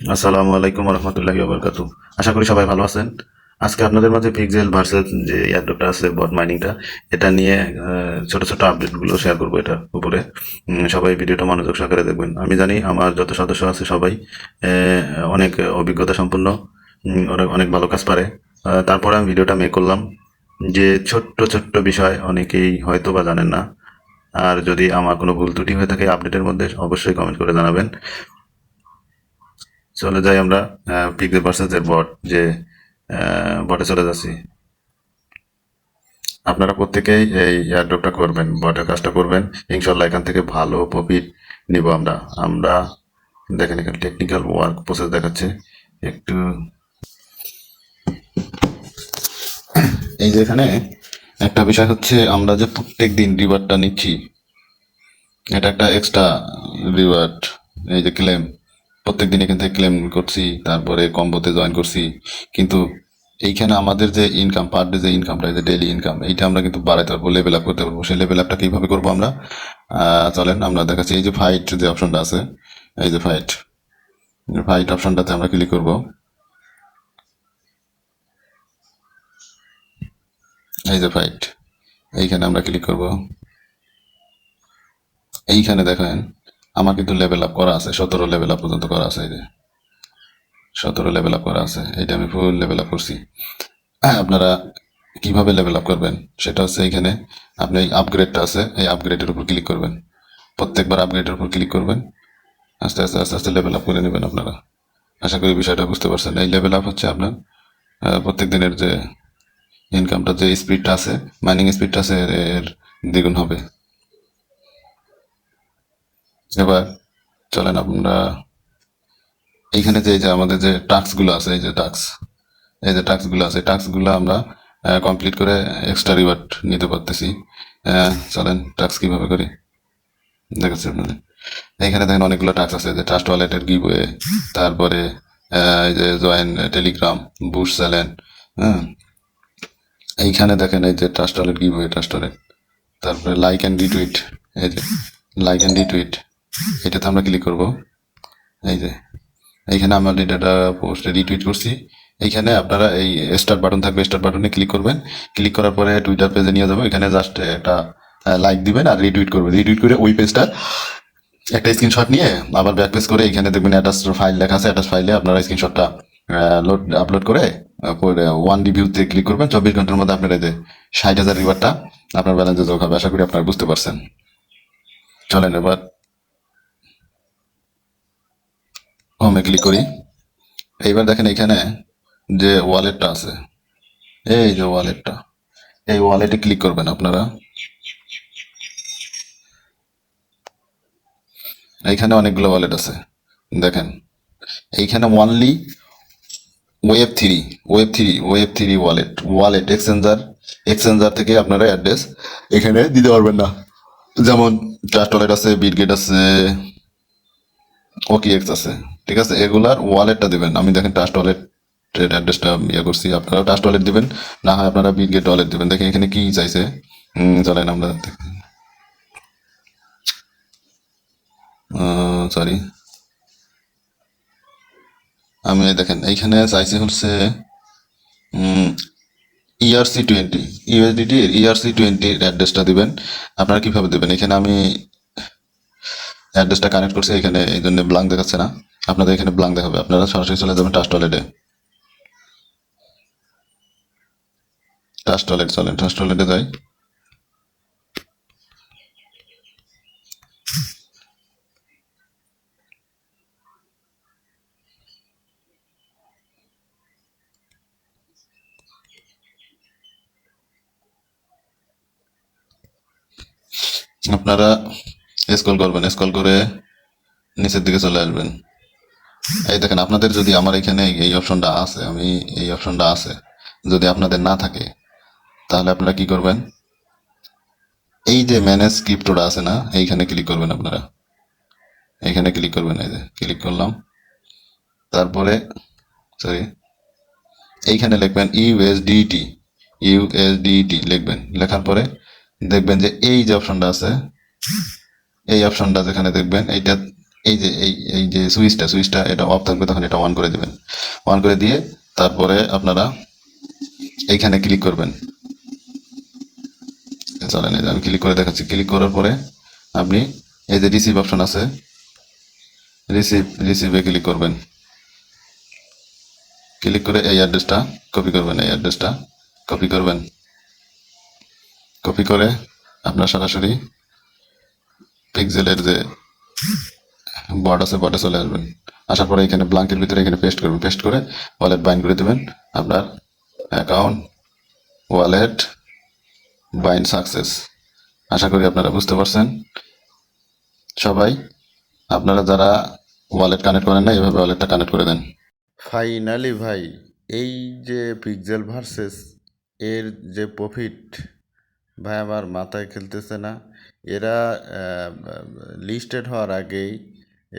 আসসালামু আলাইকুম রহমতুল্লাহি ওয়া আশা করি সবাই ভালো আছেন। আজকে আপনাদের মাঝে পিক্সেল ভার্সেস যে এয়ারড্রপটা আছে বট মাইনিংটা, এটা নিয়ে ছোট ছোট আপডেটগুলো শেয়ার করবো এটার উপরে। সবাই ভিডিওটা মনোযোগ সহকারে দেখবেন। আমি জানি আমার যত সদস্য আছে সবাই অনেক অভিজ্ঞতা সম্পন্ন, অনেক অনেক ভালো কাজ পারে। তারপরে আমি ভিডিওটা মেক করলাম যে ছোট্ট ছোট্ট বিষয় অনেকেই হয়তো বা জানেন না। আর যদি আমার কোনো ভুল ত্রুটি হয়ে থাকে আপডেটের মধ্যে, অবশ্যই কমেন্ট করে জানাবেন। চলে যাই আমরা পিকজেল ভার্সেস এর বট যে বটে চলে যাচ্ছি। আপনারা প্রত্যেকেই এই এয়ারড্রপটা করবেন, বটের কাজটা করবেন, ইনশাল্লাহ এখান থেকে ভালো প্রফিট নিব আমরা। আমরা দেখেন এখানে টেকনিক্যাল ওয়ার্ক প্রসেস দেখাচ্ছে একটু। এই যে এখানে একটা বিষয় হচ্ছে, আমরা যে প্রত্যেক দিন রিওয়ার্ডটা নিচ্ছি, এটা একটা এক্সট্রা রিওয়ার্ড। এই যে ক্লেম, প্রত্যেক দিন এখান থেকে ক্লেম করছি, তারপরে কম্বোতে জয়েন করছি। কিন্তু এইখানে আমাদের যে ইনকাম, পার ডে যে ইনকামটা, যে ডেইলি ইনকাম, এইটা আমরা কিন্তু বাড়াইতে পারবো, লেভেল আপ করতে পারবো। সেই লেভেল আপটা কিভাবে করবো আমরা, চলেন আমরা দেখাচ্ছি। এই যে ফাইট যে অপশনটা আছে, এই যে ফাইট ফাইট অপশনটাতে আমরা ক্লিক করব। এই যে ফাইট, এইখানে আমরা ক্লিক করব। এইখানে দেখেন আমার কিন্তু লেভেল আপ করা আছে, 17 লেভেল আপ পর্যন্ত করা আছে। এই যে 17 লেভেল আপ করা আছে, এইটা আমি ফুল লেভেল আপ করছি। আপনারা কিভাবে লেভেল আপ করবেন সেটা হচ্ছে, এইখানে আপনি আপগ্রেডটা আছে, এই আপগ্রেডের উপর ক্লিক করবেন। প্রত্যেকবার আপগ্রেডের উপর ক্লিক করবেন, আস্তে আস্তে আস্তে আস্তে লেভেল আপ করে নেবেন আপনারা। আশা করি বিষয়টা বুঝতে পারছেন। এই লেভেল আপ হচ্ছে আপনার প্রত্যেক দিনের যে ইনকামটা, যে স্পিডটা আছে, মাইনিং স্পিডটা আছে, এর দ্বিগুণ হবে। এবার চলেন আমরা এইখানে যে আমাদের যে টাস্ক গুলো আছে, এই যে টাস্ক, এই যে টাস্ক গুলো আছে, টাস্ক গুলো আমরা কমপ্লিট করে এক্সট্রা রিওয়ার্ড নিতে পারতেছি। চলেন টাস্ক কিভাবে করি দেখাচ্ছি আপনাদের। এখানে দেখেন অনেকগুলো টাস্ক আছে, যে ট্রাস্ট ওয়ালেটের গিভওয়ে, তারপরে এই যে জয়েন টেলিগ্রাম, বুশ চ্যালেঞ্জ। হ্যাঁ, এইখানে দেখেন এই যে trust wallet giveaway, trust wallet, তারপরে লাইক অ্যান্ড রিটুইট। এই যে লাইক অ্যান্ড রিটুইট, এটাতে আমরা ক্লিক করব। এই যে এইখানে আমরা ডেটাটা পোস্টে রিটুইট করছি। এইখানে আপনারা এই স্টার্ট বাটন থাকবে, স্টার্ট বাটনে ক্লিক করবেন। ক্লিক করার পরে টুইটার পেজে নিয়ে যাবো। এখানে জাস্ট একটা লাইক দিবেন আর রিটুইট করবেন। রিটুইট করে ওই পেজটা একটা স্ক্রিনশট নিয়ে আবার ব্যাক পেজ করে এখানে দেখবেন অ্যাটাচ ফাইল লেখা আছে, অ্যাটাচ ফাইলে আপনারা স্ক্রিনশটটা আপলোড করে ওয়ান রিভিউতে ক্লিক করবেন। 24 ঘন্টার মধ্যে আপনার এই যে 60,000 রিওয়ার্ডটা আপনার ব্যালেন্সে যোগ হবে। আশা করি আপনারা বুঝতে পারছেন। চলেন এবার হোমে ক্লিক করি। এইবার দেখেন এইখানে যে ওয়ালেটটা আছে, এই যে ওয়ালেটটা, এই ওয়ালেটে ক্লিক করবেন আপনারা। এইখানে অনেকগুলো ওয়ালেট আছে দেখেন। এইখানে only web three wallet, wallet exchanger, exchanger থেকে আপনারা অ্যাড্রেস এখানে দিতে পারবেন না। যেমন ট্রাস্ট ওয়ালেট আছে, বিটগেট আছে, ওকিএক্স আছে, ঠিক আছে, এগুলার ওয়ালেটটা দিবেন। আমি দেখেন ট্রাস্ট ওয়ালেট অ্যাড্রেসটা ইয়ে করছি, আপনারা ট্রাস্ট ওয়ালেট দিবেন, না হয় আপনারা বিটগেট ওয়ালেট দিবেন। দেখেন এখানে কি চাইছে, চলেন আমরা, সরি, আমি দেখেন এইখানে চাইছি হচ্ছে ERC20, ইউএসডিটির ERC20 অ্যাড্রেসটা দিবেন। আপনারা কিভাবে দেবেন, এখানে আমি অ্যাড্রেসটা কানেক্ট করছি, এখানে এই জন্য ব্লাঙ্ক দেখাচ্ছে না। আপনাদের এখানে ব্লাঙ্ক দেখাবে, আপনারা সরাসরি চলে যাবেন ট্রাস্ট ওয়ালেটে। ট্রাস্ট ওয়ালেট, চলেন ট্রাস্ট ওয়ালেটে যাই। আপনারা স্ক্রল করবেন, স্ক্রল করে নিচের দিকে চলে আসবেন। এই দেখেন আপনাদের যদি আমার এখানে এই অপশনটা আছে, আমি এই অপশনটা আছে, যদি আপনাদের না থাকে তাহলে আপনারা কি করবেন, এই যে ম্যানেজ ক্রিপ্টোটা আছে না, এইখানে ক্লিক করবেন আপনারা। এইখানে ক্লিক করবেন, এই যে ক্লিক করলাম। তারপরে সরি, এইখানে লিখবেন ইউএসডিটি, ইউএসডিটি লিখবেন। লেখার পরে দেখবেন যে এই যে অপশনটা আছে, এই অপশনটা যেখানে দেখবেন এইটা এই যে সুইচটা এটা অফ থাকবে, তখন এটা অন করে দিবেন। অন করে দিয়ে তারপরে আপনারা এইখানে ক্লিক করবেন। চলেন, এই যে আমি ক্লিক করে দেখাচ্ছি। ক্লিক করার পরে আপনি এই যে রিসিভ অপশন আছে, রিসিভে ক্লিক করবেন। ক্লিক করে এই অ্যাড্রেসটা কপি করবেন, এই অ্যাড্রেসটা কপি করবেন। কপি করে আপনার সরাসরি পিক্সেলের যে বট আছে, বটে চলে আসবেন। আসার পরে এখানে ব্লাঙ্কের ভিতরে এখানে পেস্ট করবেন। পেস্ট করে ওয়ালেট বাইন্ড করে দেবেন। আপনার অ্যাকাউন্ট ওয়ালেট বাইন্ড সাকসেস। আশা করি আপনারা বুঝতে পারছেন। সবাই আপনারা যারা ওয়ালেট কানেক্ট করেন না, এভাবে ওয়ালেটটা কানেক্ট করে দেন। ফাইনালি ভাই, এই যে পিক্সেল ভার্সেস এর যে প্রফিট, ভাই আমার মাথায় খেলতেছে না। এরা লিস্টেড হওয়ার আগেই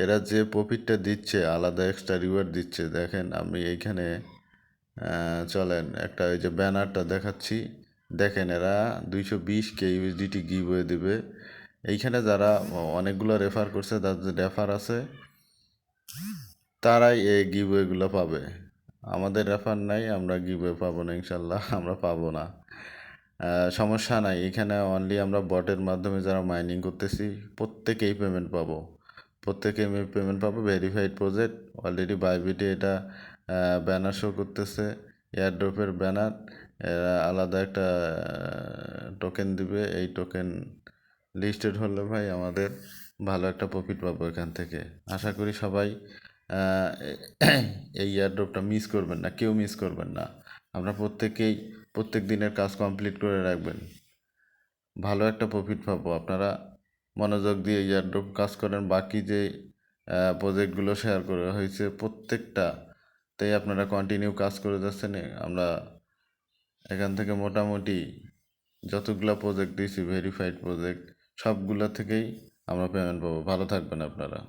এরা যে প্রফিটটা দিচ্ছে, আলাদা এক্সট্রা রিওয়ার্ড দিচ্ছে। দেখেন আমি এইখানে চলেন একটা ওই যে ব্যানারটা দেখাচ্ছি। দেখেন এরা 220K ইউএসডিটি গিভওয়ে দিবে। এইখানে যারা অনেকগুলো রেফার করছে, তাদের রেফার আছে, তারাই এই গিভওয়েগুলো পাবে। আমাদের রেফার নাই, আমরা গিভওয়ে পাবো না, ইনশাল্লাহ আমরা পাবো না। সমস্যা নাই, এখানে অনলি আমরা বটের মাধ্যমে যারা মাইনিং করতেছি প্রত্যেকেই পেমেন্ট পাবো। প্রত্যেকেই পেমেন্ট পাবো। ভেরিফাইড প্রজেক্ট অলরেডি বাইবিটে এটা ব্যানার শো করতেছে, এয়ারড্রপের ব্যানার। এরা আলাদা একটা টোকেন দিবে। এই টোকেন লিস্টেড হলে ভাই আমাদের ভালো একটা প্রফিট পাবো এখান থেকে। আশা করি সবাই আহ, এই এয়ারড্রপটা মিস করবেন না, কেউ মিস করবেন না। আমরা প্রত্যেকেই প্রত্যেক দিনের কাজ কমপ্লিট করে রাখবেন, ভালো একটা প্রফিট পাবো। আপনারা মনোযোগ দিয়ে এয়ারড্রপ কাজ করেন। বাকি যে প্রজেক্টগুলো শেয়ার করা হয়েছে প্রত্যেকটাতেই আপনারা কন্টিনিউ কাজ করে যাচ্ছেন। আমরা এখান থেকে মোটামুটি যতগুলো প্রজেক্ট দিয়েছি ভেরিফাইড প্রজেক্ট, সবগুলো থেকেই আমরা পেমেন্ট পাবো। ভালো থাকবেন আপনারা।